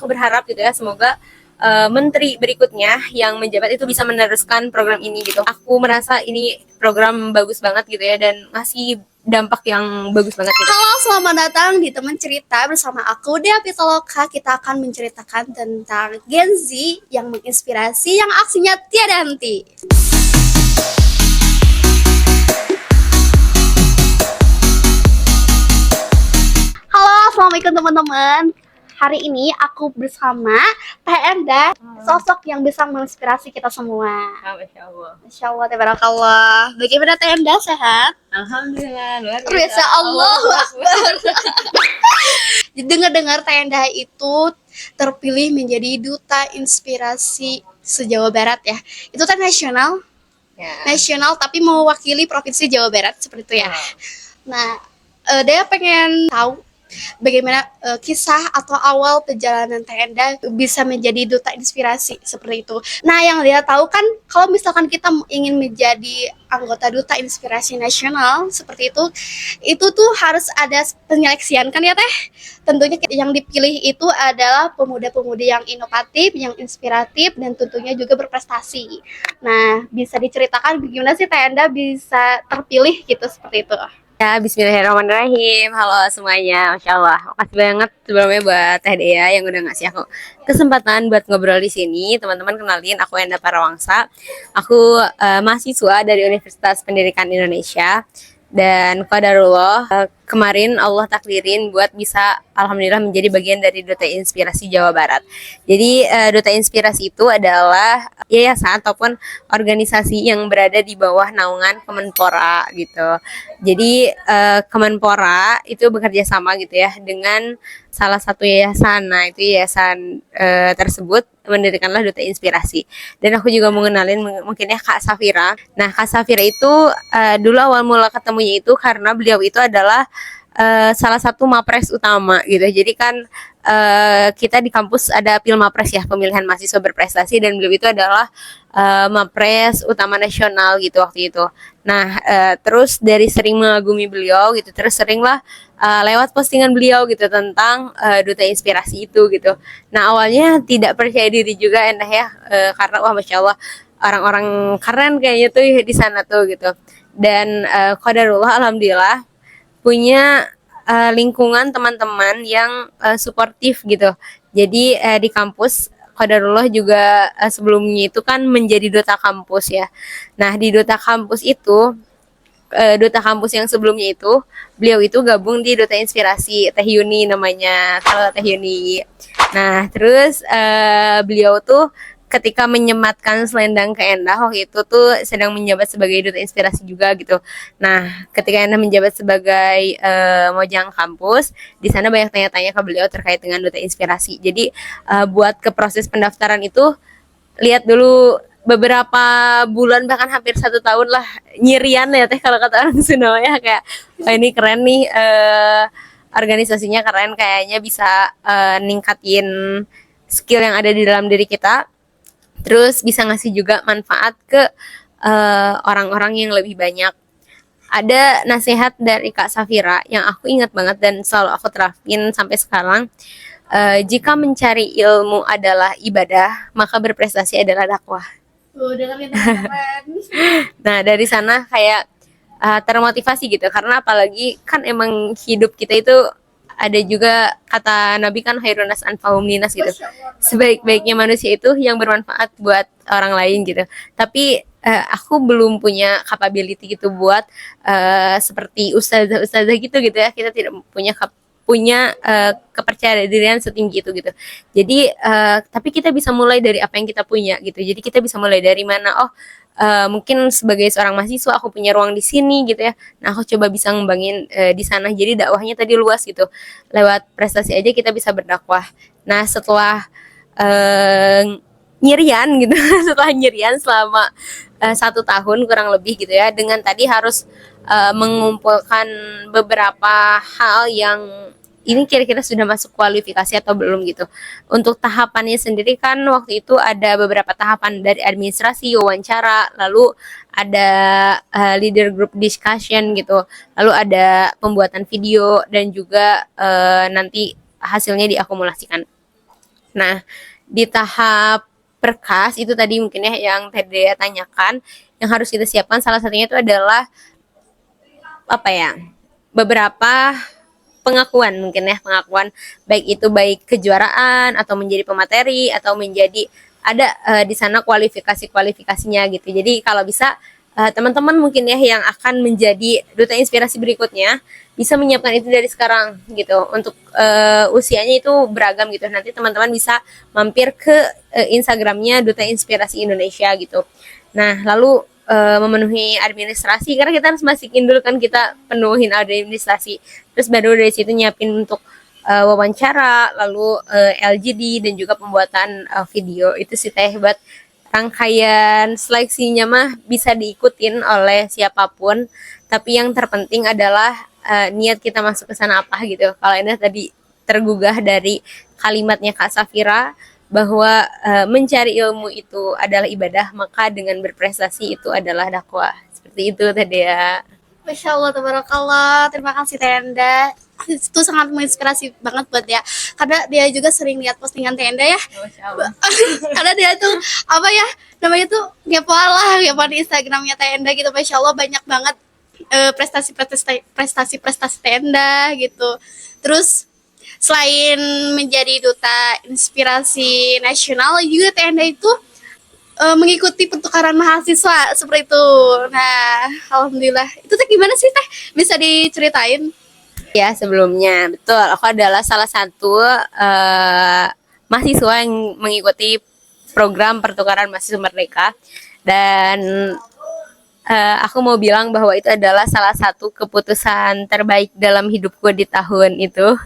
aku berharap gitu ya, semoga menteri berikutnya yang menjabat itu bisa meneruskan program ini gitu. Aku merasa ini program bagus banget gitu ya, dan ngasih dampak yang bagus banget gitu. Halo, selamat datang di Teman Cerita bersama aku Dea Pitaloka. Kita akan menceritakan tentang Gen Z yang menginspirasi, yang aksinya tiada henti. Halo, assalamualaikum teman-teman. Hari ini aku bersama Teh Enda, sosok yang bisa menginspirasi kita semua. Masya Allah. Masya Allah, tabarakallah. Bagaimana Teh Enda, sehat? Alhamdulillah, luar biasa. Masya Allah. Dengar-dengar Teh Enda itu terpilih menjadi duta inspirasi se-Jawa Barat ya. Itu kan nasional, nasional tapi mewakili provinsi Jawa Barat seperti itu ya. Nah, Dea pengen tahu bagaimana kisah atau awal perjalanan Teh Enda bisa menjadi duta inspirasi seperti itu. Nah, yang dia tahu kan kalau misalkan kita ingin menjadi anggota duta inspirasi nasional seperti itu tuh harus ada penyeleksian kan ya Teh? Tentunya yang dipilih itu adalah pemuda-pemudi yang inovatif, yang inspiratif, dan tentunya juga berprestasi. Nah, bisa diceritakan bagaimana sih Teh Enda bisa terpilih gitu seperti itu? Ya, bismillahirrahmanirrahim. Halo semuanya, Masya Allah. Makasih banget sebelumnya buat Teh Dea yang udah ngasih aku kesempatan buat ngobrol di sini. Teman-teman kenalin, aku Enda Parawangsa. Aku mahasiswa dari Universitas Pendidikan Indonesia. Dan qadarullah, kemarin Allah takdirin buat bisa alhamdulillah menjadi bagian dari Duta Inspirasi Jawa Barat. Jadi Duta Inspirasi itu adalah yayasan ataupun organisasi yang berada di bawah naungan Kemenpora gitu. Jadi Kemenpora itu bekerja sama gitu ya dengan salah satu yayasan. Nah, itu yayasan tersebut mendirikanlah Duta Inspirasi. Dan aku juga mau kenalin mungkin ya Kak Safira. Nah, Kak Safira itu dulu awal mula ketemunya itu karena beliau itu adalah salah satu mapres utama gitu. Jadi kan kita di kampus ada Pilmapres ya, pemilihan mahasiswa berprestasi, dan beliau itu adalah mapres utama nasional gitu waktu itu. Nah, terus dari sering mengagumi beliau gitu, terus seringlah lewat postingan beliau gitu tentang Duta Inspirasi itu gitu. Nah, awalnya tidak percaya diri juga Endah ya, karena wah Masya Allah orang-orang keren kayaknya tuh di sana tuh gitu. Dan qadarullah alhamdulillah punya lingkungan teman-teman yang suportif gitu. Jadi di kampus qadarullah juga sebelumnya itu kan menjadi duta kampus ya. Nah, di duta kampus itu duta kampus yang sebelumnya itu beliau itu gabung di Duta Inspirasi, Teh Yuni namanya. Halo Teh Yuni. Nah, terus beliau tuh ketika menyematkan selendang ke Endah waktu itu tuh sedang menjabat sebagai Duta Inspirasi juga gitu. Nah, ketika Endah menjabat sebagai mojang kampus, di sana banyak tanya-tanya ke beliau terkait dengan Duta Inspirasi. Jadi buat ke proses pendaftaran itu lihat dulu beberapa bulan, bahkan hampir 1 tahun lah nyirian ya Teh, kalau kata orang Sunda ya, kayak wah ini keren nih, organisasinya keren, kayaknya bisa ningkatin skill yang ada di dalam diri kita, terus bisa ngasih juga manfaat ke orang-orang yang lebih banyak. Ada nasihat dari Kak Safira yang aku ingat banget dan selalu aku terapin sampai sekarang. Jika mencari ilmu adalah ibadah, maka berprestasi adalah dakwah. Dengerin teman-teman. Nah, dari sana kayak termotivasi gitu, karena apalagi kan emang hidup kita itu ada juga kata Nabi kan khairun nas anfa'uhum linnas gitu. Sebaik-baiknya manusia itu yang bermanfaat buat orang lain gitu. Tapi aku belum punya capability gitu buat seperti ustazah-ustazah gitu ya. Kita tidak punya kepercayaan dirian setinggi itu gitu. Jadi tapi kita bisa mulai dari apa yang kita punya gitu. Jadi kita bisa mulai dari mana? Oh, mungkin sebagai seorang mahasiswa aku punya ruang di sini gitu ya. Nah, aku coba bisa ngembangin di sana. Jadi dakwahnya tadi luas gitu. Lewat prestasi aja kita bisa berdakwah. Nah, setelah nyirian gitu, setelah nyirian selama 1 tahun kurang lebih gitu ya, dengan tadi harus mengumpulkan beberapa hal yang ini kira-kira sudah masuk kualifikasi atau belum gitu. Untuk tahapannya sendiri kan waktu itu ada beberapa tahapan, dari administrasi, wawancara, lalu ada leader group discussion gitu, lalu ada pembuatan video, dan juga nanti hasilnya diakumulasikan. Nah, di tahap berkas itu tadi mungkin ya yang tadi dia tanyakan, yang harus kita siapkan salah satunya itu adalah apa ya? Beberapa pengakuan mungkin ya, pengakuan baik kejuaraan atau menjadi pemateri atau menjadi ada di sana kualifikasinya gitu. Jadi kalau bisa teman-teman mungkin ya yang akan menjadi duta inspirasi berikutnya bisa menyiapkan itu dari sekarang gitu. Untuk usianya itu beragam gitu. Nanti teman-teman bisa mampir ke Instagramnya Duta Inspirasi Indonesia gitu. Nah, lalu memenuhi administrasi karena kita harus masukin dulu kan, kita penuhin administrasi, terus baru dari situ nyiapin untuk wawancara, lalu LGD dan juga pembuatan video. Itu sih teh buat rangkaian seleksinya mah bisa diikutin oleh siapapun, tapi yang terpenting adalah niat kita masuk ke sana apa gitu. Kalau ini tadi tergugah dari kalimatnya Kak Safira bahwa mencari ilmu itu adalah ibadah, maka dengan berprestasi itu adalah dakwah. Seperti itu tadi ya. Masya Allah, tabarakallah. Terima kasih Tenda. Itu sangat menginspirasi banget buat dia. Karena dia juga sering lihat postingan Tenda ya. Masya Allah. Karena dia tuh apa ya namanya tuh ngepo di Instagramnya Tenda gitu. Masya Allah banyak banget prestasi Tenda gitu. Terus selain menjadi duta inspirasi nasional juga Tenda itu mengikuti pertukaran mahasiswa seperti itu. Nah, alhamdulillah. Itu teh gimana sih teh? Bisa diceritain? Ya, sebelumnya betul aku adalah salah satu mahasiswa yang mengikuti program pertukaran mahasiswa merdeka, dan aku mau bilang bahwa itu adalah salah satu keputusan terbaik dalam hidupku di tahun itu.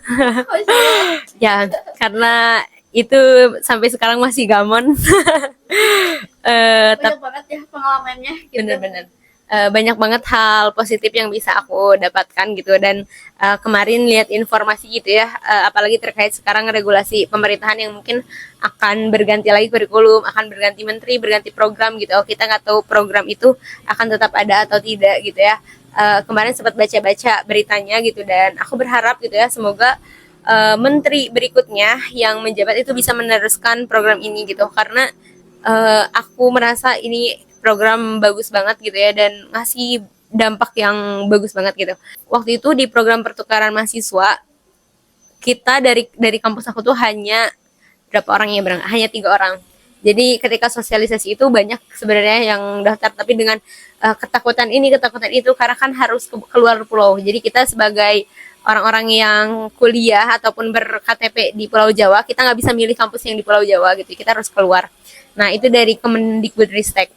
Ya, karena itu sampai sekarang masih gamon. Banyak banget ya pengalamannya gitu. Bener-bener banyak banget hal positif yang bisa aku dapatkan gitu. Dan kemarin lihat informasi gitu ya, apalagi terkait sekarang regulasi pemerintahan yang mungkin akan berganti lagi kurikulum, akan berganti menteri, berganti program gitu. Kita nggak tahu program itu akan tetap ada atau tidak gitu ya. Kemarin sempat baca-baca beritanya gitu, dan aku berharap gitu ya, semoga menteri berikutnya yang menjabat itu bisa meneruskan program ini gitu, karena aku merasa ini program bagus banget gitu ya, dan ngasih dampak yang bagus banget gitu. Waktu itu di program pertukaran mahasiswa, kita dari kampus aku tuh hanya berapa orang yang berangkat? Hanya 3 orang. Jadi ketika sosialisasi itu banyak sebenarnya yang daftar, tapi dengan ketakutan ini ketakutan itu, karena kan harus keluar pulau. Jadi kita sebagai orang-orang yang kuliah ataupun ber-KTP di Pulau Jawa, kita nggak bisa milih kampus yang di Pulau Jawa gitu, kita harus keluar. Nah, itu dari Kemendikbudristek.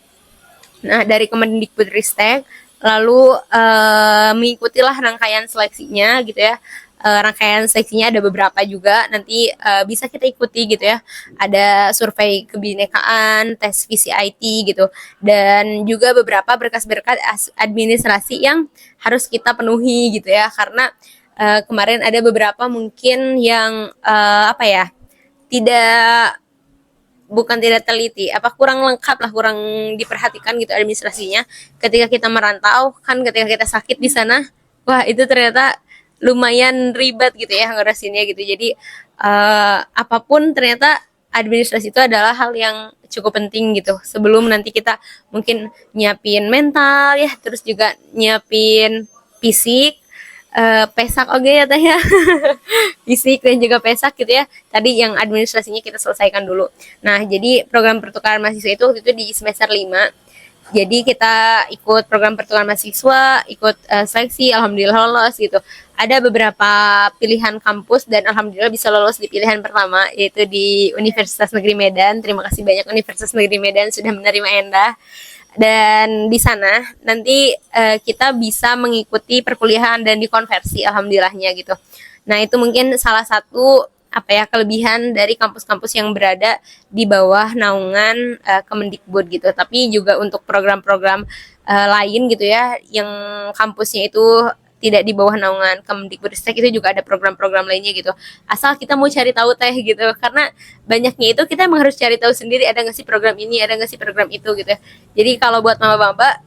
Nah, dari Kemendikbudristek lalu mengikutilah rangkaian seleksinya gitu ya. Rangkaian seleksinya ada beberapa juga, nanti bisa kita ikuti gitu ya. Ada survei kebinekaan, tes VCIT gitu, dan juga beberapa berkas-berkas administrasi yang harus kita penuhi gitu ya. Karena kemarin ada beberapa mungkin yang apa ya, tidak bukan tidak teliti, apa kurang lengkap lah, kurang diperhatikan gitu administrasinya. Ketika kita merantau kan, ketika kita sakit di sana, wah itu ternyata lumayan ribet gitu ya ngurusinnya gitu. Jadi apapun ternyata administrasi itu adalah hal yang cukup penting gitu, sebelum nanti kita mungkin nyiapin mental ya, terus juga nyiapin fisik, pesak oke ya teh ya. Fisik dan juga pesak gitu ya. Tadi yang administrasinya kita selesaikan dulu. Nah, jadi program pertukaran mahasiswa itu waktu itu di semester 5. Jadi kita ikut program pertukaran mahasiswa, ikut seleksi, alhamdulillah lolos gitu. Ada beberapa pilihan kampus dan alhamdulillah bisa lolos di pilihan pertama, yaitu di Universitas Negeri Medan. Terima kasih banyak Universitas Negeri Medan sudah menerima Endah. Dan di sana nanti kita bisa mengikuti perkuliahan dan dikonversi alhamdulillahnya gitu. Nah, itu mungkin salah satu apa ya kelebihan dari kampus-kampus yang berada di bawah naungan Kemendikbud gitu. Tapi juga untuk program-program lain gitu ya, yang kampusnya itu tidak di bawah naungan Kemendikbudristek, itu juga ada program-program lainnya gitu. Asal kita mau cari tahu teh gitu, karena banyaknya itu kita emang harus cari tahu sendiri, ada nggak sih program ini, ada nggak sih program itu gitu. Jadi kalau buat maba-maba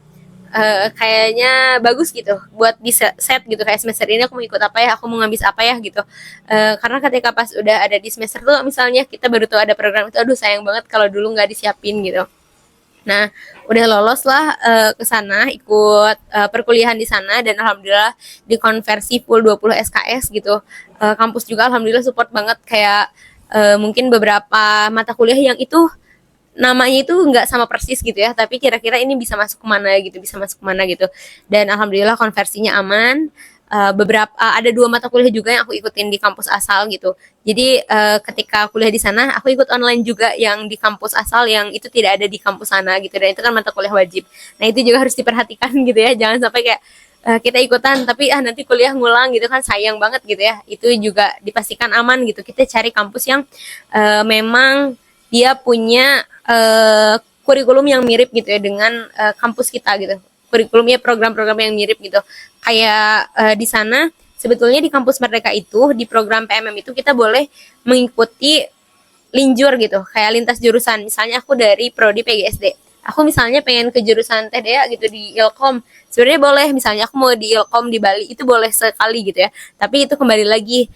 kayaknya bagus gitu buat di set gitu, kayak semester ini aku mau ikut apa ya, aku mau ngambil apa ya gitu. Karena ketika pas udah ada di semester tuh misalnya kita baru tahu ada program itu, aduh sayang banget kalau dulu nggak disiapin gitu. Nah, udah lolos lah ke sana, ikut perkuliahan di sana, dan alhamdulillah dikonversi full 20 SKS gitu. Kampus juga alhamdulillah support banget, kayak mungkin beberapa mata kuliah yang itu namanya itu nggak sama persis gitu ya, tapi kira-kira ini bisa masuk kemana gitu, bisa masuk kemana gitu. Dan alhamdulillah konversinya aman. Beberapa ada 2 mata kuliah juga yang aku ikutin di kampus asal gitu. Jadi ketika kuliah di sana aku ikut online juga yang di kampus asal, yang itu tidak ada di kampus sana gitu, dan itu kan mata kuliah wajib. Nah itu juga harus diperhatikan gitu ya, jangan sampai kayak kita ikutan tapi nanti kuliah ngulang gitu kan, sayang banget gitu ya. Itu juga dipastikan aman gitu, kita cari kampus yang memang dia punya kurikulum yang mirip gitu ya dengan kampus kita gitu, kurikulumnya program-program yang mirip gitu. Kayak di sana sebetulnya di kampus Merdeka itu di program PMM itu kita boleh mengikuti linjur gitu, kayak lintas jurusan. Misalnya aku dari prodi PGSD, aku misalnya pengen ke jurusan TDA gitu di Ilkom, sebenarnya boleh. Misalnya aku mau di Ilkom di Bali, itu boleh sekali gitu ya, tapi itu kembali lagi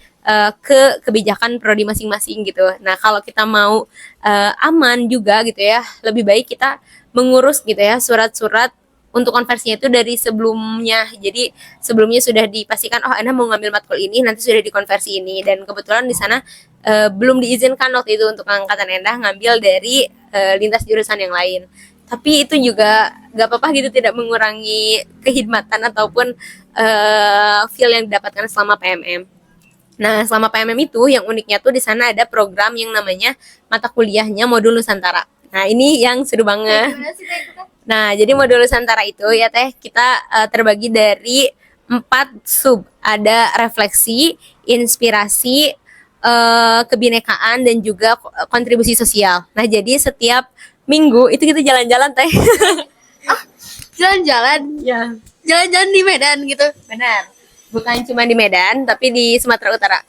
ke kebijakan prodi masing-masing gitu. Nah kalau kita mau aman juga gitu ya, lebih baik kita mengurus gitu ya surat-surat untuk konversinya itu dari sebelumnya. Jadi sebelumnya sudah dipastikan, oh Anda mau ngambil matkul ini, nanti sudah dikonversi ini. Dan kebetulan di sana belum diizinkan waktu itu untuk angkatan Endah ngambil dari lintas jurusan yang lain. Tapi itu juga gak apa-apa gitu, tidak mengurangi kehidmatan ataupun feel yang didapatkan selama PMM. Nah, selama PMM itu yang uniknya tuh di sana ada program yang namanya mata kuliahnya modul Nusantara. Nah, ini yang seru banget. Nah, jadi modul Nusantara itu ya Teh, kita terbagi dari 4 sub. Ada refleksi, inspirasi, kebinekaan, dan juga kontribusi sosial. Nah, jadi setiap minggu itu kita jalan-jalan Teh. Jalan-jalan, Ya, jalan-jalan di Medan gitu. benar. Bukan cuma di Medan, tapi di Sumatera Utara.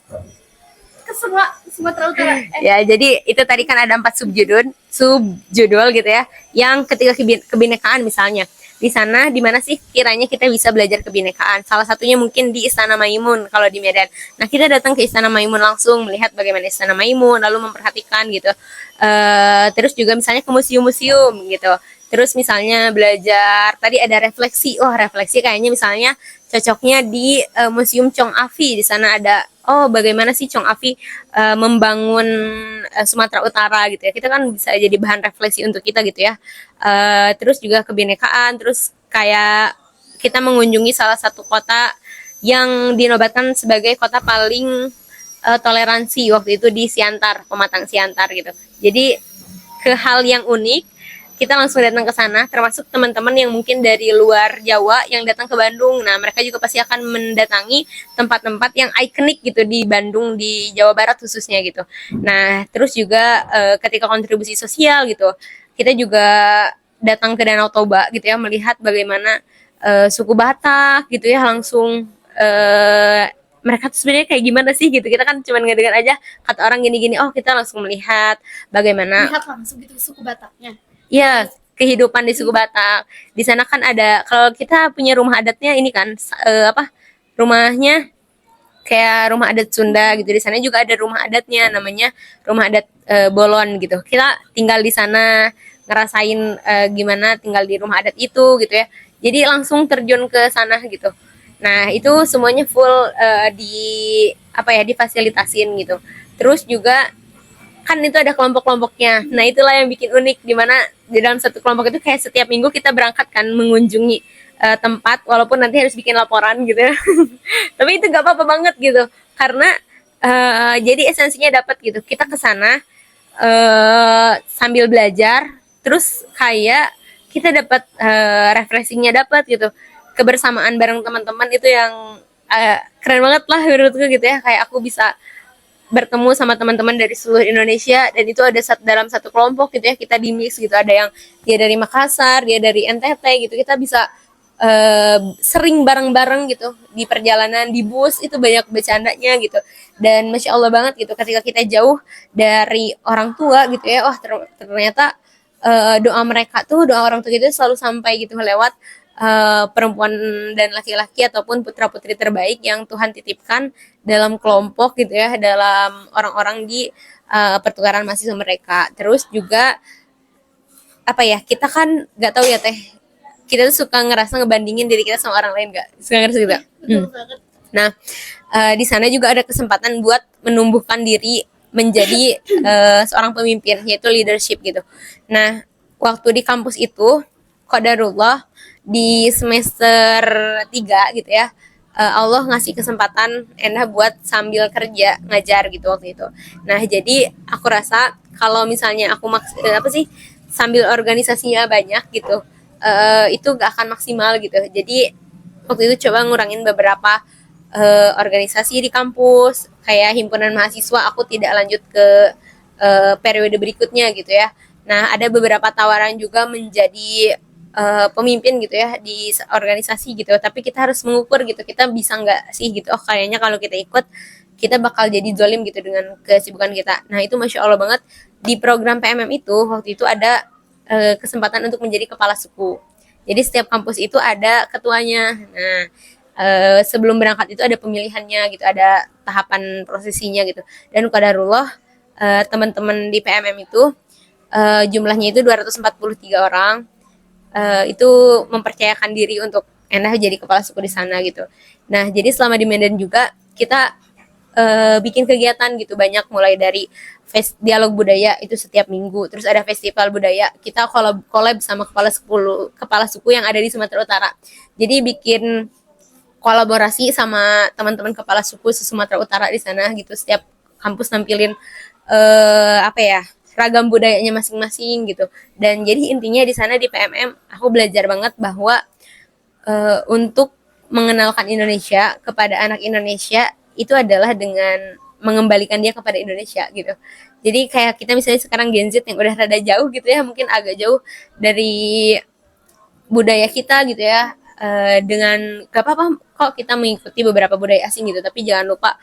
Ke semua Sumatera Utara. Ya, jadi itu tadi kan ada 4 subjudul gitu ya. Yang ketika kebinekaan misalnya, di sana di mana sih kiranya kita bisa belajar kebinekaan? Salah satunya mungkin di Istana Maimun kalau di Medan. Nah, kita datang ke Istana Maimun langsung melihat bagaimana Istana Maimun, lalu memperhatikan gitu. Terus juga misalnya ke museum-museum gitu. Terus misalnya belajar, tadi ada refleksi. Oh, refleksi kayaknya misalnya cocoknya di Museum Chong Afi. Di sana ada, oh bagaimana sih Chong Afi membangun Sumatera Utara gitu ya. Kita kan bisa jadi bahan refleksi untuk kita gitu ya. Terus juga kebinekaan, terus kayak kita mengunjungi salah satu kota yang dinobatkan sebagai kota paling toleransi waktu itu di Siantar, Pematang Siantar gitu. Jadi ke hal yang unik, kita langsung datang ke sana, termasuk teman-teman yang mungkin dari luar Jawa yang datang ke Bandung. Nah, mereka juga pasti akan mendatangi tempat-tempat yang ikonik gitu di Bandung, di Jawa Barat khususnya gitu. Nah, terus juga ketika kontribusi sosial gitu, kita juga datang ke Danau Toba gitu ya, melihat bagaimana suku Batak gitu ya, langsung mereka tuh sebenarnya kayak gimana sih gitu. Kita kan cuma ngedengar aja kata orang gini-gini, oh kita langsung melihat bagaimana Lihat langsung gitu suku Bataknya. ya kehidupan di suku Batak. Di sana kan ada, kalau kita punya rumah adatnya ini kan apa rumahnya kayak rumah adat Sunda gitu. Di sana juga ada rumah adatnya namanya rumah adat Bolon gitu. Kita tinggal di sana, ngerasain gimana tinggal di rumah adat itu gitu ya. Jadi langsung terjun ke sana gitu. Nah, itu semuanya full di apa ya, difasilitasin gitu. Terus juga kan itu ada kelompok-kelompoknya. Nah, itulah yang bikin unik, di mana di dalam satu kelompok itu kayak setiap minggu kita berangkat kan mengunjungi tempat, walaupun nanti harus bikin laporan gitu ya. Tapi itu gak apa-apa banget gitu, karena jadi esensinya dapat gitu. Kita ke sana sambil belajar, terus kayak kita dapat refreshingnya dapat gitu. Kebersamaan bareng teman-teman itu yang keren banget lah menurutku gitu ya. Kayak aku bisa bertemu sama teman-teman dari seluruh Indonesia, dan itu ada dalam satu kelompok gitu ya, kita di mix gitu. Ada yang dia dari Makassar, dia dari NTT gitu. Kita bisa sering bareng-bareng gitu di perjalanan, di bus itu banyak bercandanya gitu. Dan masya Allah banget gitu ketika kita jauh dari orang tua gitu ya, wah ternyata doa mereka tuh, doa orang tua itu selalu sampai gitu lewat perempuan dan laki-laki ataupun putra-putri terbaik yang Tuhan titipkan dalam kelompok gitu ya, dalam orang-orang di pertukaran mahasiswa mereka. Terus juga apa ya, kita kan nggak tahu ya Teh, kita tuh suka ngerasa ngebandingin diri kita sama orang lain, nggak suka ngerasa gitu. Betul banget. Nah, di sana juga ada kesempatan buat menumbuhkan diri menjadi seorang pemimpin, yaitu leadership gitu. Nah, waktu di kampus itu, qadarullah di semester 3 gitu ya, Allah ngasih kesempatan Endah buat sambil kerja ngajar gitu waktu itu. Nah, jadi aku rasa kalau misalnya aku apa sih, sambil organisasinya banyak gitu, itu gak akan maksimal gitu. Jadi waktu itu coba ngurangin beberapa organisasi di kampus, kayak himpunan mahasiswa aku tidak lanjut ke periode berikutnya gitu ya. Nah, ada beberapa tawaran juga menjadi pemimpin gitu ya di organisasi gitu, tapi kita harus mengukur gitu, kita bisa nggak sih gitu, oh kayaknya kalau kita ikut kita bakal jadi zolim gitu dengan kesibukan kita. Nah, itu Masya Allah banget, di program PMM itu waktu itu ada kesempatan untuk menjadi kepala suku. Jadi setiap kampus itu ada ketuanya. Nah, sebelum berangkat itu ada pemilihannya gitu, ada tahapan prosesinya gitu. Dan qadarullah teman-teman di PMM itu jumlahnya itu 243 orang, itu mempercayakan diri untuk Endah jadi kepala suku di sana gitu. Nah, jadi selama di Medan juga kita bikin kegiatan gitu banyak, mulai dari dialog budaya itu setiap minggu, terus ada festival budaya, kita collab sama kepala suku yang ada di Sumatera Utara. Jadi bikin kolaborasi sama teman-teman kepala suku Sumatera Utara di sana gitu, setiap kampus nampilin apa ya, ragam budayanya masing-masing gitu. Dan jadi intinya di sana di PMM aku belajar banget bahwa untuk mengenalkan Indonesia kepada anak Indonesia itu adalah dengan mengembalikan dia kepada Indonesia gitu. Jadi kayak kita misalnya sekarang Gen Z yang udah rada jauh gitu ya, mungkin agak jauh dari budaya kita gitu ya, dengan gak apa-apa kok kita mengikuti beberapa budaya asing gitu, tapi jangan lupa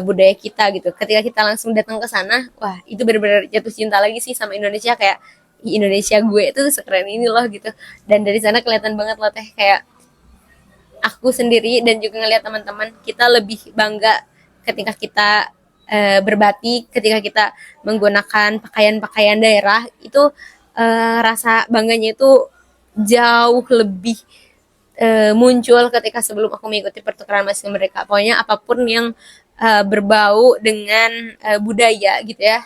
budaya kita gitu. Ketika kita langsung datang ke sana, wah itu benar-benar jatuh cinta lagi sih sama Indonesia, kayak Indonesia gue itu sekeren ini loh gitu. Dan dari sana kelihatan banget loh Teh, kayak aku sendiri dan juga ngelihat teman-teman kita lebih bangga ketika kita berbatik, ketika kita menggunakan pakaian-pakaian daerah itu, rasa bangganya itu jauh lebih muncul ketika sebelum aku mengikuti pertukaran mahasiswa mereka. Pokoknya apapun yang berbau dengan budaya gitu ya,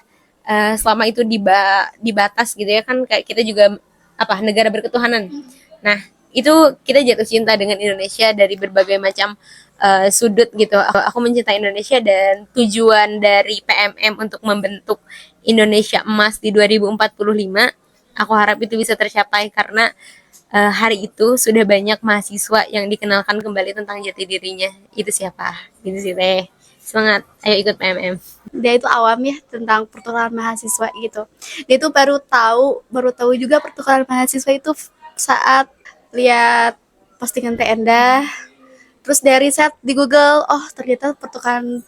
selama itu di batas gitu ya, kan kayak kita juga apa, negara berketuhanan. Nah, itu kita jatuh cinta dengan Indonesia dari berbagai macam sudut gitu. Aku mencintai Indonesia, dan tujuan dari PMM untuk membentuk Indonesia Emas di 2045, aku harap itu bisa tercapai karena hari itu sudah banyak mahasiswa yang dikenalkan kembali tentang jati dirinya. Itu siapa? Gitu sih Teh. Semangat, ayo ikut PMM. Dia itu awam ya tentang pertukaran mahasiswa gitu. Dia itu baru tahu juga pertukaran mahasiswa itu saat lihat postingan Teh Endah, terus dari riset di Google, oh ternyata pertukaran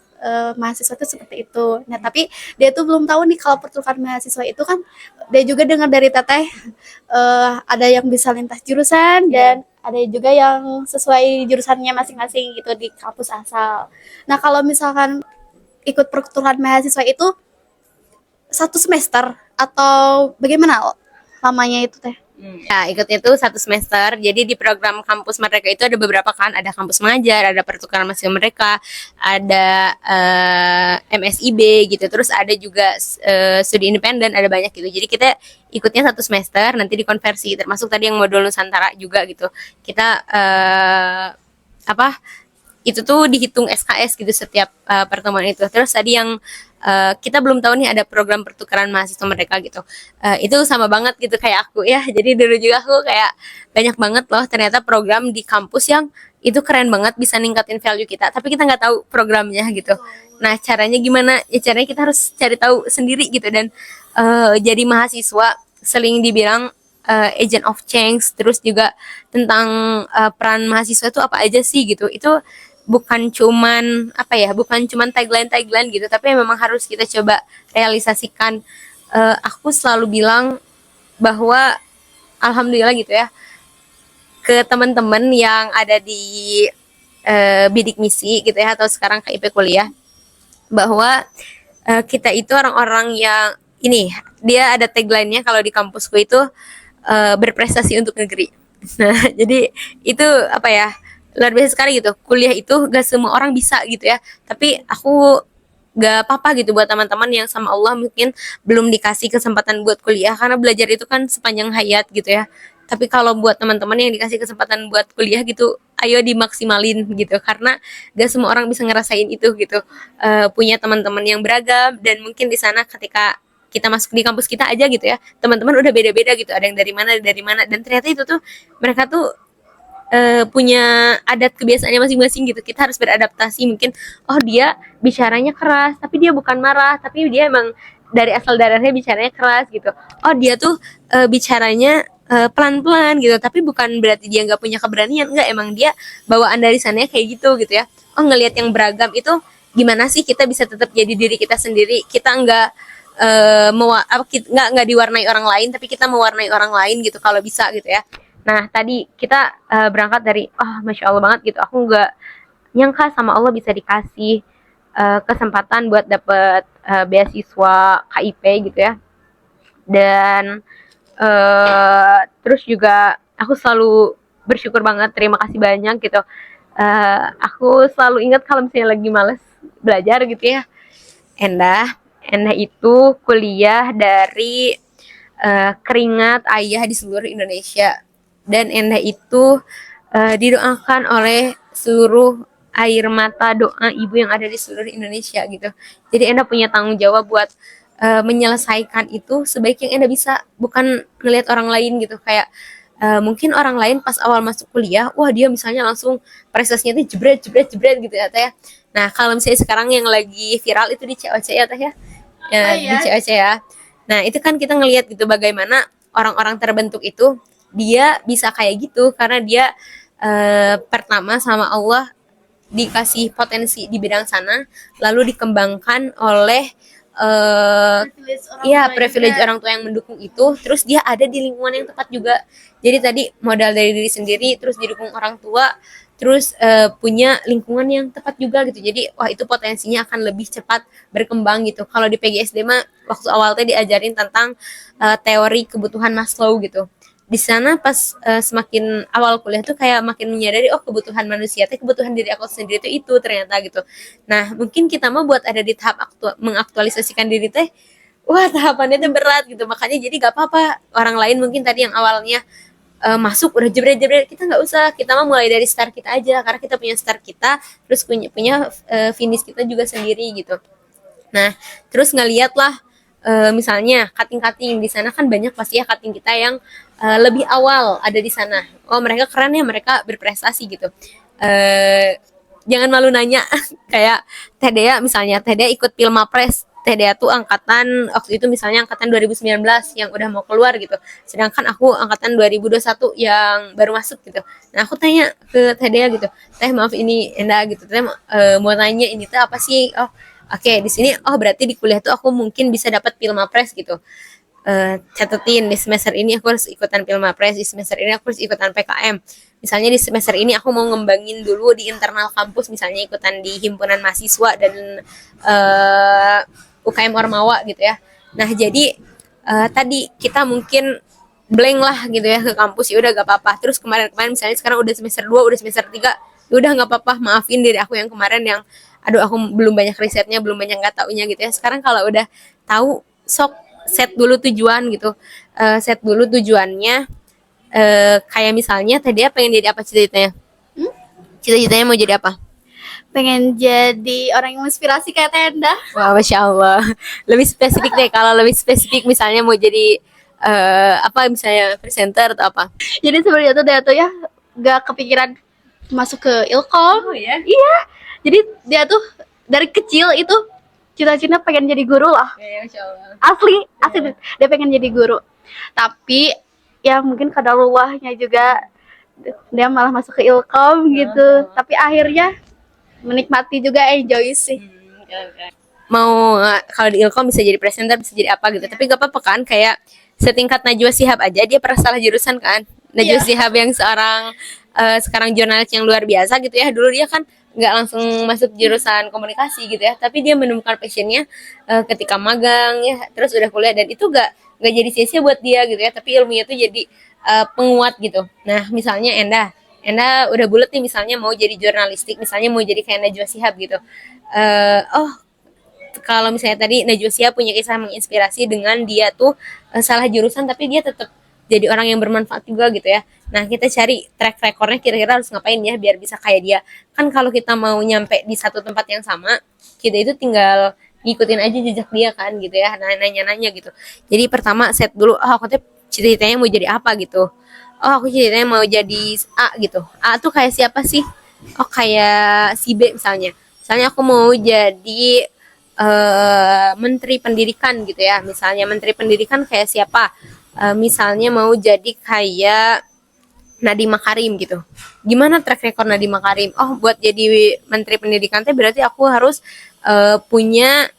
mahasiswa itu seperti itu. Nah, tapi dia tuh belum tahu nih kalau pertukaran mahasiswa itu kan, dia juga dengar dari Teteh ada yang bisa lintas jurusan dan ada juga yang sesuai jurusannya masing-masing gitu di kampus asal. Nah, kalau misalkan ikut pertukaran mahasiswa itu satu semester atau bagaimana lamanya itu Teh? Ya, ikutnya tuh 1 semester. Jadi di program kampus mereka itu ada beberapa kan, ada kampus mengajar, ada pertukaran mahasiswa mereka, ada MSIB gitu. Terus ada juga studi independen, ada banyak gitu. Jadi kita ikutnya 1 semester, nanti dikonversi. Termasuk tadi yang modul Nusantara juga gitu. Kita apa? Itu tuh dihitung SKS gitu setiap pertemuan itu. Terus tadi yang kita belum tahu nih ada program pertukaran mahasiswa mereka gitu. Itu sama banget gitu kayak aku ya. Jadi dulu juga aku kayak banyak banget loh ternyata program di kampus yang itu keren banget, bisa ningkatin value kita, tapi kita nggak tahu programnya gitu. Nah, caranya gimana? Ya caranya kita harus cari tahu sendiri gitu. Dan jadi mahasiswa sering dibilang agent of change. Terus juga tentang peran mahasiswa itu apa aja sih gitu. Itu bukan cuman apa ya, bukan cuman tagline gitu, tapi memang harus kita coba realisasikan. Aku selalu bilang bahwa alhamdulillah gitu ya, ke teman-teman yang ada di bidik misi gitu ya, atau sekarang KIP kuliah, bahwa kita itu orang-orang yang ini, dia ada tagline-nya kalau di kampusku itu berprestasi untuk negeri. Nah, jadi itu apa ya, luar biasa sekali gitu. Kuliah itu gak semua orang bisa gitu ya. Tapi aku gak apa-apa gitu buat teman-teman yang sama Allah mungkin belum dikasih kesempatan buat kuliah, karena belajar itu kan sepanjang hayat gitu ya. Tapi kalau buat teman-teman yang dikasih kesempatan buat kuliah gitu, ayo dimaksimalin gitu, karena gak semua orang bisa ngerasain itu gitu. Punya teman-teman yang beragam, dan mungkin di sana ketika kita masuk di kampus kita aja gitu ya, teman-teman udah beda-beda gitu, ada yang dari mana, dan ternyata itu tuh mereka tuh punya adat kebiasaannya masing-masing gitu. Kita harus beradaptasi. Mungkin oh dia bicaranya keras tapi dia bukan marah, tapi dia emang dari asal darahnya bicaranya keras gitu. Oh dia tuh bicaranya pelan-pelan gitu, tapi bukan berarti dia nggak punya keberanian. Nggak, emang dia bawaan dari sana kayak gitu ya. Oh, ngelihat yang beragam itu gimana sih kita bisa tetap jadi diri kita sendiri. Kita nggak nggak diwarnai orang lain, tapi kita mewarnai orang lain gitu kalau bisa gitu ya. Nah, tadi kita berangkat dari, Masya Allah banget gitu. Aku nggak nyangka sama Allah bisa dikasih kesempatan buat dapet beasiswa KIP gitu ya. Dan terus juga aku selalu bersyukur banget, terima kasih banyak gitu. Aku selalu ingat kalau misalnya lagi males belajar gitu ya. Endah itu kuliah dari keringat ayah di seluruh Indonesia, dan Endah itu didoakan oleh seluruh air mata doa ibu yang ada di seluruh Indonesia gitu. Jadi Endah punya tanggung jawab buat menyelesaikan itu sebaik yang Endah bisa, bukan ngelihat orang lain gitu. Kayak mungkin orang lain pas awal masuk kuliah, wah dia misalnya langsung prestasinya tuh jebret gitu ya teh ya. Nah, kalau misalnya sekarang yang lagi viral itu di COC ya teh ya. Di COC ya. Nah, itu kan kita ngelihat gitu bagaimana orang-orang terbentuk itu dia bisa kayak gitu karena dia pertama sama Allah dikasih potensi di bidang sana, lalu dikembangkan oleh privilege orang tua yang mendukung itu, terus dia ada di lingkungan yang tepat juga. Jadi tadi modal dari diri sendiri, terus didukung orang tua, terus punya lingkungan yang tepat juga gitu. Jadi wah, itu potensinya akan lebih cepat berkembang gitu. Kalau di PGSD mah waktu awal teh diajarin tentang teori kebutuhan Maslow gitu. Di sana pas semakin awal kuliah tuh kayak makin menyadari, oh kebutuhan manusia teh, kebutuhan diri aku sendiri tuh itu ternyata gitu. Nah, mungkin kita mau buat ada di tahap mengaktualisasikan diri teh, wah tahapannya tuh berat gitu. Makanya jadi gak apa-apa orang lain mungkin tadi yang awalnya masuk udah jebret-jebret, kita nggak usah, kita mah mulai dari start kita aja, karena kita punya start kita, terus punya finish kita juga sendiri gitu. Nah, terus ngeliat lah misalnya cutting di sana kan banyak pasti ya cutting kita yang lebih awal ada di sana. Oh, mereka keren ya, mereka berprestasi gitu. Jangan malu nanya. Kayak Teh Dea misalnya, Teh Dea ikut Pilmapres. Teh Dea tuh angkatan waktu itu misalnya angkatan 2019 yang udah mau keluar gitu. Sedangkan aku angkatan 2021 yang baru masuk gitu. Nah, aku tanya ke Teh Dea gitu, Teh maaf ini Endah gitu, Teh mau tanya ini tuh apa sih? Oh, oke, di sini berarti di kuliah tuh aku mungkin bisa dapat Pilmapres gitu. Catetin di semester ini aku harus ikutan Pilmapres, di semester ini aku harus ikutan PKM. Misalnya di semester ini aku mau ngembangin dulu di internal kampus, misalnya ikutan di himpunan mahasiswa dan UKM Ormawa gitu ya. Nah, jadi tadi kita mungkin blank lah gitu ya ke kampus, ya udah gak apa-apa. Terus kemarin misalnya sekarang udah semester 2, udah semester 3, ya udah gak apa-apa, maafin diri aku yang kemarin yang aduh aku belum banyak risetnya, belum banyak nggak taunya gitu ya. Sekarang kalau udah tahu, sok set dulu tujuan gitu. Set dulu tujuannya. Kayak misalnya tadi pengen jadi apa cita-citanya? Cita-citanya mau jadi apa? Pengen jadi orang yang inspirasi kayak Tenda. Wah, Masya Allah. Lebih spesifik deh, kalau lebih spesifik misalnya mau jadi apa misalnya presenter atau apa? Jadi sebenarnya tuh ya gak kepikiran masuk ke Ilkom. Oh ya? Iya. Jadi dia tuh dari kecil itu cita-cita pengen jadi guru lah. Ya, Masya Allah. Asli dia pengen jadi guru. Tapi ya mungkin kadarullahnya juga dia malah masuk ke Ilkom gitu. Tapi akhirnya menikmati juga, enjoy sih. Mau kalau di Ilkom bisa jadi presenter, bisa jadi apa gitu. Tapi gak apa-apa kan, kayak setingkat Najwa Shihab aja dia pernah salah jurusan kan. Najwa Shihab yang seorang sekarang jurnalis yang luar biasa gitu ya. Dulu dia kan nggak langsung masuk jurusan komunikasi gitu ya, tapi dia menemukan passionnya ketika magang ya, terus udah kuliah, dan itu nggak jadi sia-sia buat dia gitu ya, tapi ilmunya tuh jadi penguat gitu. Nah misalnya Enda udah bulet nih misalnya mau jadi jurnalistik, misalnya mau jadi kayak Najwa Shihab gitu. Oh, kalau misalnya tadi Najwa Shihab punya kisah menginspirasi dengan dia tuh salah jurusan tapi dia tetap jadi orang yang bermanfaat juga gitu ya. Nah kita cari track recordnya kira-kira harus ngapain ya biar bisa kayak dia. Kan kalau kita mau nyampe di satu tempat yang sama, kita itu tinggal ngikutin aja jejak dia kan gitu ya. Nah, nanya-nanya gitu. Jadi pertama set dulu, oh aku tuh cita-citanya mau jadi apa gitu. Oh aku cita-citanya mau jadi A gitu. A tuh kayak siapa sih? Oh kayak si B misalnya. Misalnya aku mau jadi menteri pendidikan gitu ya. Misalnya menteri pendidikan kayak siapa? Misalnya mau jadi kayak Nadiem Makarim gitu. Gimana track record Nadiem Makarim? Oh, buat jadi menteri pendidikan teh berarti aku harus punya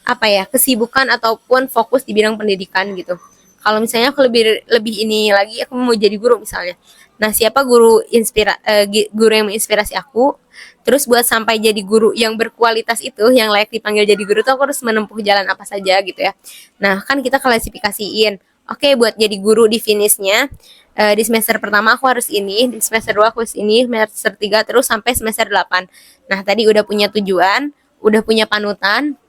apa ya, kesibukan ataupun fokus di bidang pendidikan gitu. Kalau misalnya aku lebih lebih ini lagi, aku mau jadi guru misalnya. Nah, siapa guru yang menginspirasi aku? Terus buat sampai jadi guru yang berkualitas itu, yang layak dipanggil jadi guru tuh aku harus menempuh jalan apa saja gitu ya. Nah, kan kita klasifikasiin. Oke, buat jadi guru di finishnya di semester pertama aku harus ini, di semester 2 aku harus ini, semester 3 terus sampai semester 8. Nah, tadi udah punya tujuan, udah punya panutan.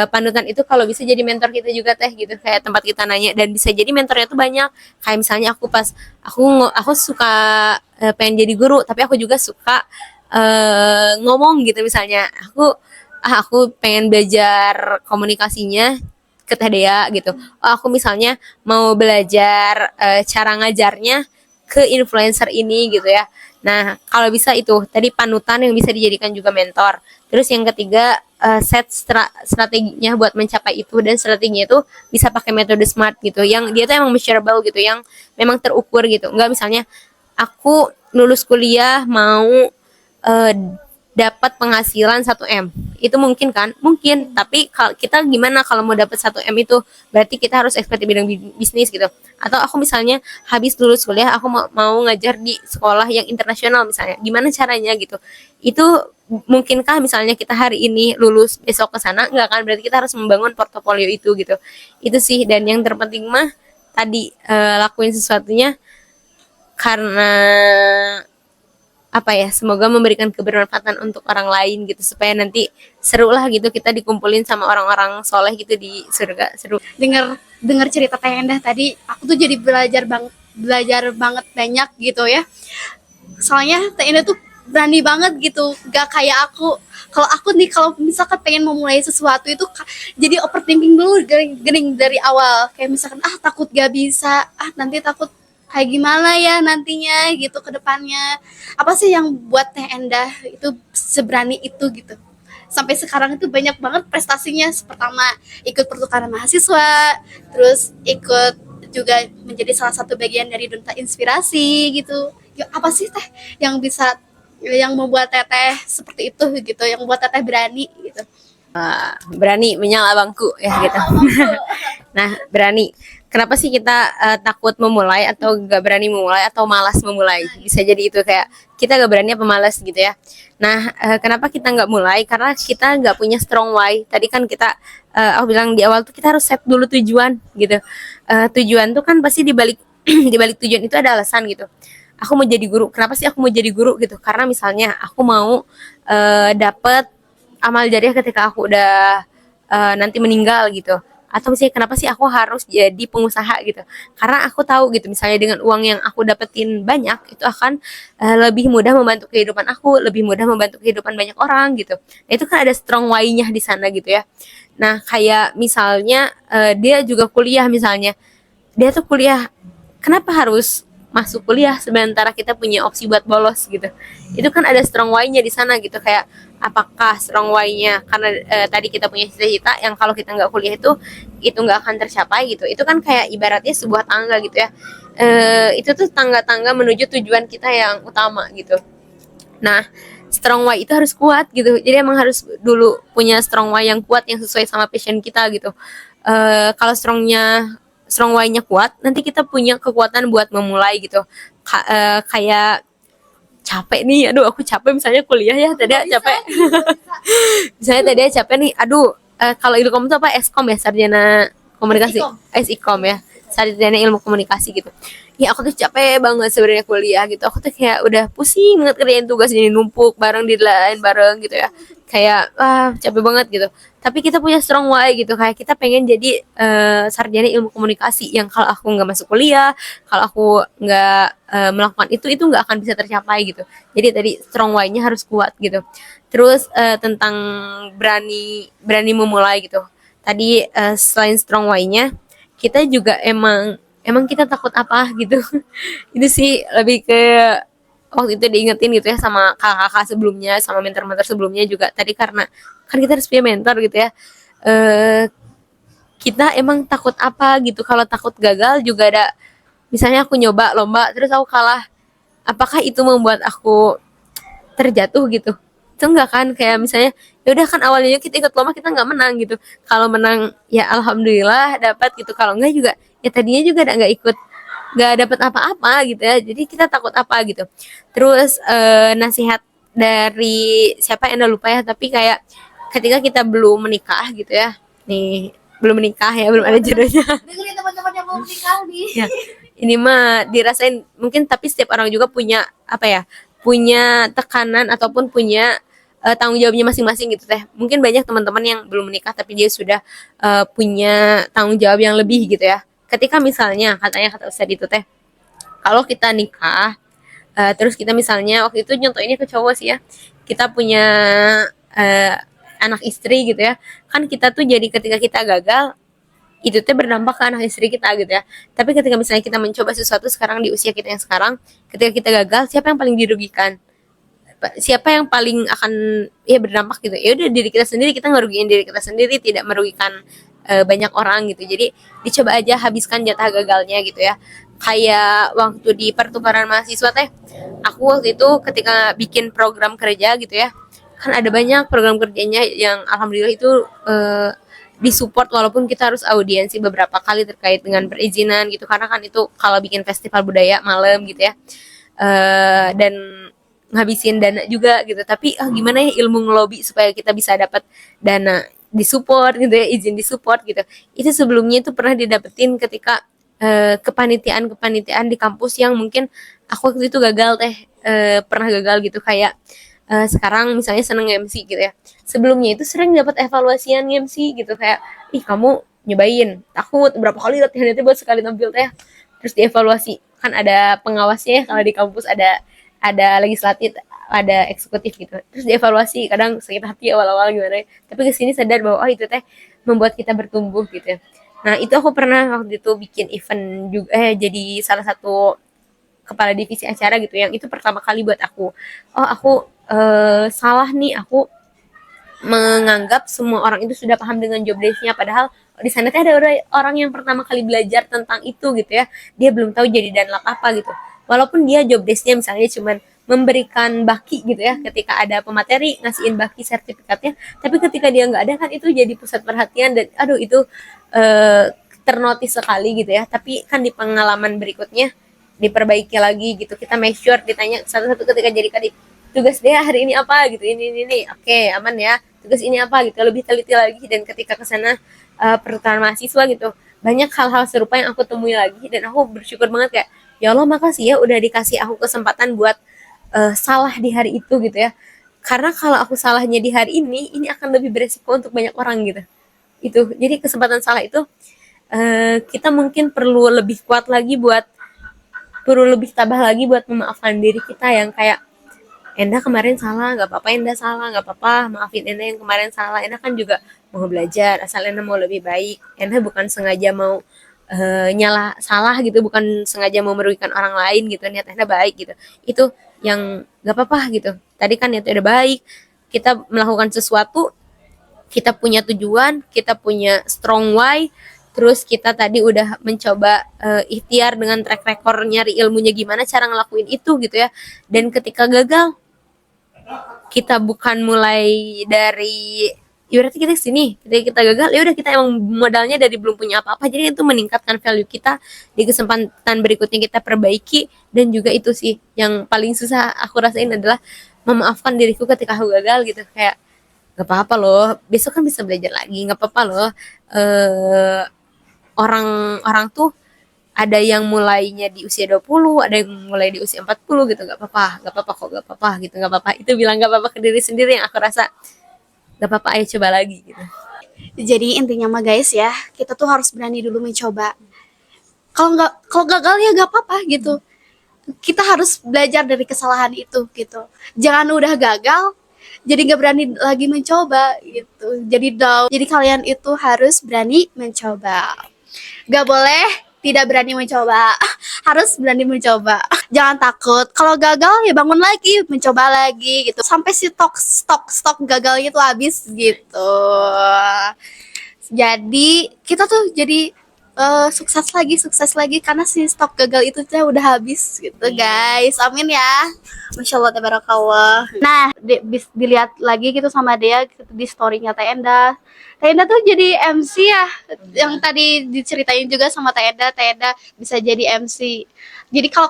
Panutan itu kalau bisa jadi mentor kita juga teh gitu, kayak tempat kita nanya, dan bisa jadi mentornya tuh banyak. Kayak misalnya aku pas aku suka pengen jadi guru, tapi aku juga suka ngomong gitu. Misalnya aku pengen belajar komunikasinya ke Teh Dea gitu. Oh, aku misalnya mau belajar cara ngajarnya ke influencer ini gitu ya. Nah, kalau bisa itu tadi panutan yang bisa dijadikan juga mentor. Terus yang ketiga set strateginya buat mencapai itu, dan strateginya itu bisa pakai metode SMART gitu. Yang dia tuh emang measurable gitu, yang memang terukur gitu. Enggak misalnya aku lulus kuliah mau eh, dapat penghasilan 1 M. Itu mungkin kan? Mungkin. Tapi kalau kita gimana kalau mau dapat 1 M itu? Berarti kita harus expert di bidang bisnis gitu. Atau aku misalnya habis lulus kuliah aku mau ngajar di sekolah yang internasional misalnya. Gimana caranya gitu? Itu mungkinkah misalnya kita hari ini lulus besok ke sana? Enggak kan? Berarti kita harus membangun portofolio itu gitu. Itu sih, dan yang terpenting mah tadi lakuin sesuatunya karena apa ya, semoga memberikan kebermanfaatan untuk orang lain gitu, supaya nanti seru lah gitu kita dikumpulin sama orang-orang soleh gitu di surga. Seru Dengar cerita Teh Endah tadi, aku tuh jadi belajar banget banyak gitu ya. Soalnya Teh Endah tuh berani banget gitu, gak kayak aku. Kalau aku nih, kalau misalkan pengen memulai sesuatu itu jadi overthinking dulu, gering dari awal. Kayak misalkan takut gak bisa, nanti takut kayak gimana ya nantinya gitu ke depannya. Apa sih yang buat Teh Endah itu seberani itu gitu? Sampai sekarang itu banyak banget prestasinya. Pertama ikut pertukaran mahasiswa, terus ikut juga menjadi salah satu bagian dari Duta Inspirasi gitu. Ya, apa sih Teh yang membuat Teteh seperti itu gitu, yang membuat Teteh berani gitu? berani menyala bangku ya gitu. Nah, berani. Kenapa sih kita takut memulai atau gak berani memulai atau malas memulai? Bisa jadi itu, kayak kita gak berani apa malas gitu ya. Nah, kenapa kita gak mulai? Karena kita gak punya strong why. Tadi kan aku bilang di awal tuh kita harus set dulu tujuan gitu. Tujuan tuh kan pasti dibalik dibalik tujuan itu ada alasan gitu. Aku mau jadi guru. Kenapa sih aku mau jadi guru gitu? Karena misalnya aku mau dapet amal jariah ketika aku udah nanti meninggal gitu. Atau misalnya kenapa sih aku harus jadi pengusaha gitu, karena aku tahu gitu misalnya dengan uang yang aku dapetin banyak itu akan lebih mudah membantu kehidupan aku, lebih mudah membantu kehidupan banyak orang gitu. Nah itu kan ada strong why-nya di sana gitu ya. Nah kayak misalnya dia juga kuliah, misalnya dia tuh kuliah, kenapa harus masuk kuliah sementara kita punya opsi buat bolos gitu. Itu kan ada strong why-nya di sana gitu. Kayak apakah strong why-nya karena tadi kita punya cita-cita yang kalau kita nggak kuliah itu nggak akan tercapai gitu. Itu kan kayak ibaratnya sebuah tangga gitu ya. Itu tuh tangga-tangga menuju tujuan kita yang utama gitu. Nah, strong why itu harus kuat gitu. Jadi emang harus dulu punya strong why yang kuat yang sesuai sama passion kita gitu. Kalau strong why-nya kuat, nanti kita punya kekuatan buat memulai gitu. Kayak capek nih, aduh aku capek misalnya kuliah ya, tadi capek. Misalnya tadi capek nih, aduh kalau ilkom itu apa, eskom ya, sarjana komunikasi, esikom ya, sarjana ilmu komunikasi gitu. Ya aku tuh capek banget sebenarnya kuliah gitu, aku tuh kayak udah pusing banget kerjain tugas, jadi numpuk bareng di lain bareng gitu ya, kayak wah capek banget gitu. Tapi kita punya strong why gitu, kayak kita pengen jadi sarjana ilmu komunikasi yang kalau aku nggak masuk kuliah, kalau aku nggak melakukan itu nggak akan bisa tercapai gitu. Jadi tadi strong why-nya harus kuat gitu. Terus tentang berani berani memulai gitu. Tadi selain strong why-nya, kita juga emang kita takut apa gitu. Itu sih lebih ke waktu itu diingetin gitu ya sama kakak-kakak sebelumnya, sama mentor-mentor sebelumnya juga. Tadi karena kan kita harus punya mentor gitu ya. Eh kita emang takut apa gitu. Kalau takut gagal juga ada, misalnya aku nyoba lomba terus aku kalah, apakah itu membuat aku terjatuh gitu? Itu enggak kan, kayak misalnya ya udah kan awalnya kita ikut lomba kita nggak menang gitu, kalau menang ya alhamdulillah dapat gitu, kalau enggak juga ya tadinya juga nggak ikut, nggak dapat apa-apa gitu ya. Jadi kita takut apa gitu. Terus nasihat dari siapa yang lupa ya, tapi kayak ketika kita belum menikah gitu ya, nih belum menikah ya, belum ada jodohnya. Dengerin teman-teman yang mau menikah nih. Ya, ini mah dirasain mungkin, tapi setiap orang juga punya apa ya, punya tekanan ataupun punya tanggung jawabnya masing-masing gitu teh. Mungkin banyak teman-teman yang belum menikah tapi dia sudah punya tanggung jawab yang lebih gitu ya. Ketika misalnya katanya kata Ustadz itu teh, kalau kita nikah terus kita misalnya waktu itu nyontoh ini ke cowok sih ya, kita punya eh, anak istri gitu ya, kan kita tuh jadi ketika kita gagal itu tuh berdampak ke anak istri kita gitu ya. Tapi ketika misalnya kita mencoba sesuatu sekarang di usia kita yang sekarang, ketika kita gagal, siapa yang paling dirugikan? Siapa yang paling akan ya berdampak gitu? Ya udah diri kita sendiri, kita ngerugiin diri kita sendiri, tidak merugikan banyak orang gitu. Jadi dicoba aja habiskan jatah gagalnya gitu ya. Kayak waktu di pertukaran mahasiswa teh, aku waktu itu ketika bikin program kerja gitu ya, kan ada banyak program kerjanya yang alhamdulillah itu disupport, walaupun kita harus audiensi beberapa kali terkait dengan perizinan gitu, karena kan itu kalau bikin festival budaya malam gitu ya, dan ngabisin dana juga gitu. Tapi gimana ya ilmu ngelobi supaya kita bisa dapat dana disupport gitu ya, izin disupport gitu, itu sebelumnya itu pernah didapetin ketika kepanitiaan di kampus yang mungkin aku waktu itu gagal teh, pernah gagal gitu. Kayak sekarang misalnya seneng MC gitu ya, sebelumnya itu sering dapat evaluasian MC gitu, kayak ih kamu nyobain, takut berapa kali latihan itu buat sekali tampil teh, terus dievaluasi. Kan ada pengawasnya ya, kalau di kampus ada legislatif, ada eksekutif gitu, terus dievaluasi. Kadang sakit hati awal-awal gimana ya, tapi kesini sadar bahwa oh itu teh membuat kita bertumbuh gitu ya. Nah itu aku pernah waktu itu bikin event juga, jadi salah satu kepala divisi acara gitu, yang itu pertama kali buat aku, oh aku salah nih, aku menganggap semua orang itu sudah paham dengan job desk-nya, padahal di sana tuh ada orang yang pertama kali belajar tentang itu gitu ya, dia belum tahu jadi danlab apa gitu. Walaupun dia job desk-nya misalnya cuman memberikan baki gitu ya, ketika ada pemateri ngasihin baki sertifikatnya, tapi ketika dia nggak ada kan itu jadi pusat perhatian, dan aduh itu ternotis sekali gitu ya. Tapi kan di pengalaman berikutnya diperbaiki lagi gitu, kita make sure ditanya satu-satu ketika jadi kadip, tugas dia hari ini apa gitu, ini oke aman ya, tugas ini apa gitu, lebih teliti lagi. Dan ketika kesana pertukaran mahasiswa gitu, banyak hal-hal serupa yang aku temui lagi, dan aku bersyukur banget kayak ya Allah makasih ya udah dikasih aku kesempatan buat salah di hari itu gitu ya. Karena kalau aku salahnya di hari ini akan lebih beresiko untuk banyak orang gitu. Itu jadi kesempatan salah itu kita mungkin perlu lebih kuat lagi buat, perlu lebih tabah lagi buat memaafkan diri kita yang kayak Enda kemarin salah, nggak apa-apa Enda salah, nggak apa-apa, maafin Enda yang kemarin salah. Enda kan juga mau belajar, asal Enda mau lebih baik. Enda bukan sengaja mau nyala salah gitu, bukan sengaja mau merugikan orang lain gitu, niat Enda baik gitu. Itu yang nggak apa-apa gitu. Tadi kan niat Enda baik, kita melakukan sesuatu, kita punya tujuan, kita punya strong why, terus kita tadi udah mencoba ikhtiar dengan track record nyari ilmunya gimana cara ngelakuin itu gitu ya. Dan ketika gagal, kita bukan mulai dari ibaratnya kita kesini, ketika kita gagal ya udah kita emang modalnya dari belum punya apa-apa, jadi itu meningkatkan value kita di kesempatan berikutnya kita perbaiki. Dan juga itu sih yang paling susah aku rasain adalah memaafkan diriku ketika aku gagal gitu, kayak nggak apa-apa loh, besok kan bisa belajar lagi, nggak apa-apa loh. Orang-orang tuh ada yang mulainya di usia 20, ada yang mulai di usia 40 gitu, nggak apa-apa, nggak apa-apa kok, nggak apa-apa gitu, nggak apa-apa. Itu bilang nggak apa-apa ke diri sendiri yang aku rasa nggak apa-apa, ayo coba lagi gitu. Jadi intinya mah guys ya, kita tuh harus berani dulu mencoba. Kalau gagal ya gak apa-apa gitu. Kita harus belajar dari kesalahan itu gitu. Jangan udah gagal jadi nggak berani lagi mencoba gitu. Jadi down. Jadi kalian itu harus berani mencoba. Gak boleh tidak berani mencoba. Harus berani mencoba. Jangan takut. Kalau gagal ya bangun lagi, mencoba lagi gitu. Sampai si stok gagalnya itu habis gitu. Jadi kita tuh jadi sukses lagi karena si stok gagal itu tuh udah habis gitu guys. Amin ya. Masya Allah tabarakallah. Nah dilihat lagi gitu sama dia gitu, di storynya Tenda. Tenda tuh jadi MC ya, yang tadi diceritain juga sama Tenda bisa jadi MC. Jadi kalau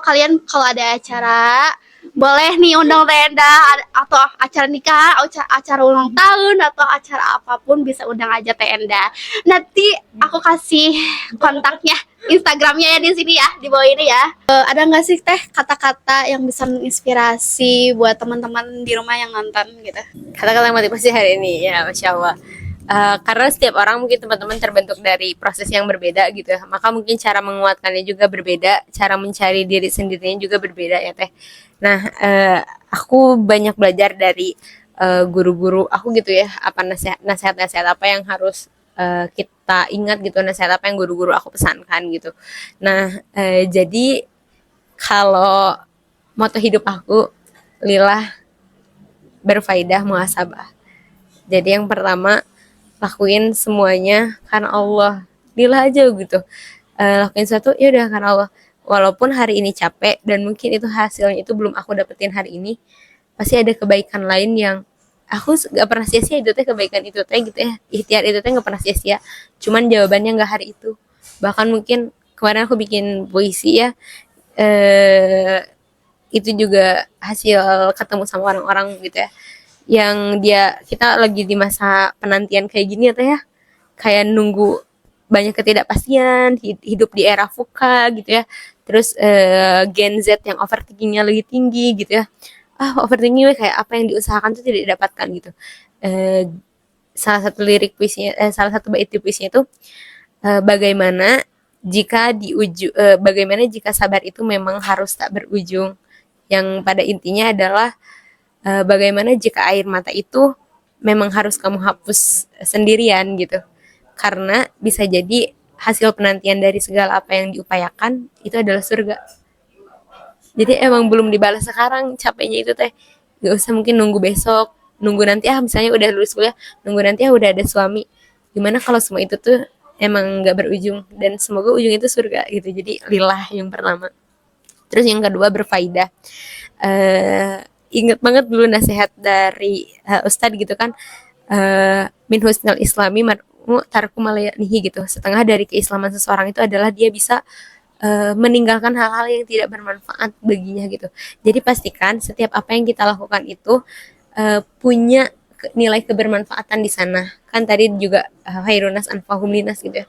ada acara boleh nih undang Tenda, atau acara nikah, acara ulang tahun, atau acara apapun bisa undang aja Tenda. Nanti aku kasih kontaknya, Instagramnya ya di sini ya, di bawah ini ya. Ada nggak sih teh kata-kata yang bisa menginspirasi buat teman-teman di rumah yang nonton gitu? Kata-kata motivasi hari ini ya, Masya Allah. Karena setiap orang mungkin teman-teman terbentuk dari proses yang berbeda gitu ya, maka mungkin cara menguatkannya juga berbeda, cara mencari diri sendirinya juga berbeda ya teh. Nah, aku banyak belajar dari guru-guru aku gitu ya, apa nasihat-nasihat apa yang harus kita ingat gitu, nasihat apa yang guru-guru aku pesankan gitu. Nah, jadi kalau moto hidup aku, lillah, berfaidah, muhasabah. Jadi yang pertama, lakuin semuanya karena Allah, lillah aja gitu. Lakuin sesuatu ya udah karena Allah, walaupun hari ini capek dan mungkin itu hasilnya itu belum aku dapetin hari ini, pasti ada kebaikan lain yang aku gak pernah sia-sia itu teh, kebaikan itu teh gitu ya, ikhtiar itu teh gak pernah sia-sia, cuman jawabannya gak hari itu. Bahkan mungkin kemarin aku bikin puisi ya, itu juga hasil ketemu sama orang-orang gitu ya, yang kita lagi di masa penantian kayak gini ya teh ya, kayak nunggu banyak ketidakpastian, hidup di era VUCA gitu ya, terus Gen Z yang overthinkingnya lebih tinggi gitu ya. Overthinking kayak apa yang diusahakan tuh tidak didapatkan gitu. eh, Salah satu lirik puisinya, salah satu bait di puisinya itu, bagaimana jika sabar itu memang harus tak berujung, yang pada intinya adalah bagaimana jika air mata itu memang harus kamu hapus sendirian gitu, karena bisa jadi hasil penantian dari segala apa yang diupayakan itu adalah surga. Jadi emang belum dibalas sekarang capeknya itu teh, gak usah mungkin nunggu besok, nunggu nanti misalnya udah lulus kuliah, nunggu nanti udah ada suami. Gimana kalau semua itu tuh emang gak berujung, dan semoga ujung itu surga gitu. Jadi lillah yang pertama. Terus yang kedua, berfaedah. Ingat banget dulu nasihat dari Ustadz gitu kan, min husnul islami mar'u tarku malayanihi gitu. Setengah dari keislaman seseorang itu adalah dia bisa meninggalkan hal-hal yang tidak bermanfaat baginya gitu. Jadi pastikan setiap apa yang kita lakukan itu punya nilai kebermanfaatan di sana. Kan tadi juga khairunas anfahum linas gitu ya.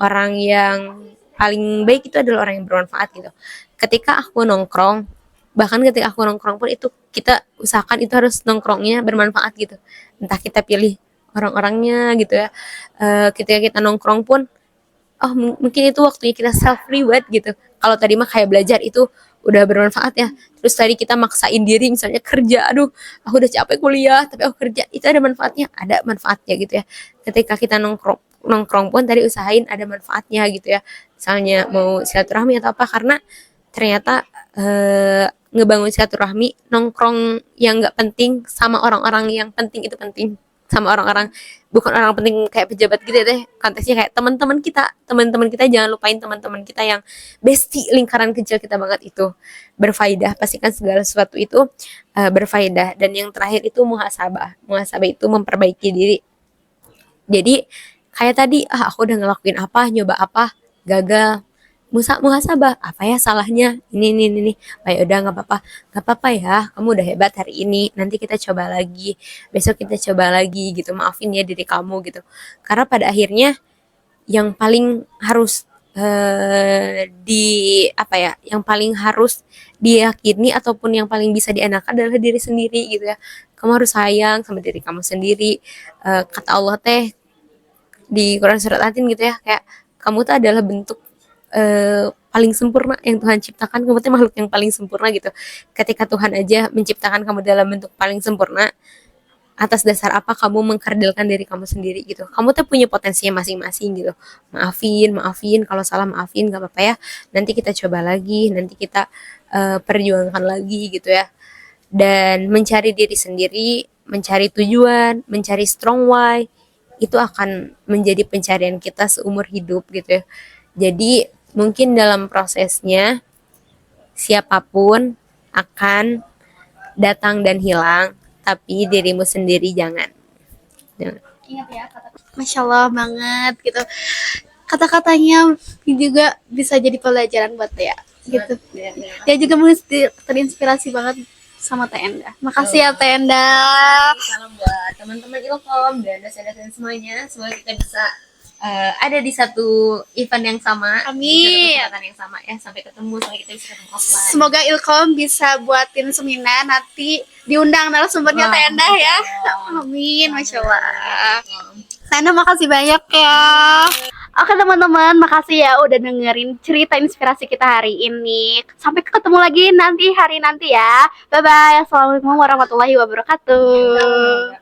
Orang yang paling baik itu adalah orang yang bermanfaat gitu. Ketika aku nongkrong, bahkan ketika aku nongkrong pun itu kita usahakan itu harus nongkrongnya bermanfaat gitu. Entah kita pilih orang-orangnya gitu ya. Ketika kita nongkrong pun, mungkin itu waktunya kita self reward gitu. Kalau tadi mah kayak belajar itu udah bermanfaat ya, terus tadi kita maksain diri misalnya kerja, aduh aku udah capek kuliah tapi aku kerja, itu ada manfaatnya gitu ya. Ketika kita nongkrong nongkrong pun tadi usahain ada manfaatnya gitu ya, misalnya mau silaturahmi atau apa, karena ternyata ngebangun silaturahmi nongkrong yang nggak penting sama orang-orang yang penting itu penting, sama orang-orang bukan orang penting kayak pejabat gitu ya teh, konteksnya kayak teman-teman kita jangan lupain teman-teman kita yang bestie, lingkaran kecil kita banget itu berfaedah. Pastikan segala sesuatu itu berfaedah. Dan yang terakhir itu muhasabah itu memperbaiki diri. Jadi kayak tadi, aku udah ngelakuin apa, nyoba apa, gagal. Muhasabah, apa ya salahnya? Ini. Oh ya udah nggak apa-apa ya. Kamu udah hebat hari ini. Nanti kita coba lagi. Besok kita coba lagi gitu. Maafin ya diri kamu gitu. Karena pada akhirnya yang paling harus di apa ya? Yang paling harus diyakini ataupun yang paling bisa diandalkan adalah diri sendiri gitu ya. Kamu harus sayang sama diri kamu sendiri. Kata Allah teh di Quran surat Atin gitu ya, kayak kamu tuh adalah bentuk paling sempurna yang Tuhan ciptakan. Kamu tuh makhluk yang paling sempurna gitu. Ketika Tuhan aja menciptakan kamu dalam bentuk paling sempurna, atas dasar apa kamu mengkerdilkan diri kamu sendiri gitu. Kamu tuh punya potensinya masing-masing gitu. Maafin kalau salah, maafin, gak apa-apa ya, nanti kita coba lagi, nanti kita perjuangkan lagi gitu ya. Dan mencari diri sendiri, mencari tujuan, mencari strong why, itu akan menjadi pencarian kita seumur hidup gitu ya. Jadi mungkin dalam prosesnya siapapun akan datang dan hilang, tapi dirimu sendiri jangan. Ingat ya kata. Masya Allah banget gitu. Kata-katanya juga bisa jadi pelajaran buat Tia gitu. Dia juga terinspirasi banget sama Teh Enda. Makasih ya Teh Enda. Salam buat teman-teman Ilkom dan dosen-dosen semuanya. Semoga kita bisa ada di satu event yang sama, Amin. di satu kesempatan yang sama ya. Sampai ketemu, sampai kita bisa ketemu offline. Semoga Ilkom bisa buatin seminar nanti diundang narasumbernya Teh Enda ya. Amin, Masya Allah. Teh Enda makasih banyak ya. Oke teman-teman, makasih ya udah dengerin cerita inspirasi kita hari ini. Sampai ketemu lagi nanti hari nanti ya. Bye-bye. Assalamualaikum warahmatullahi wabarakatuh.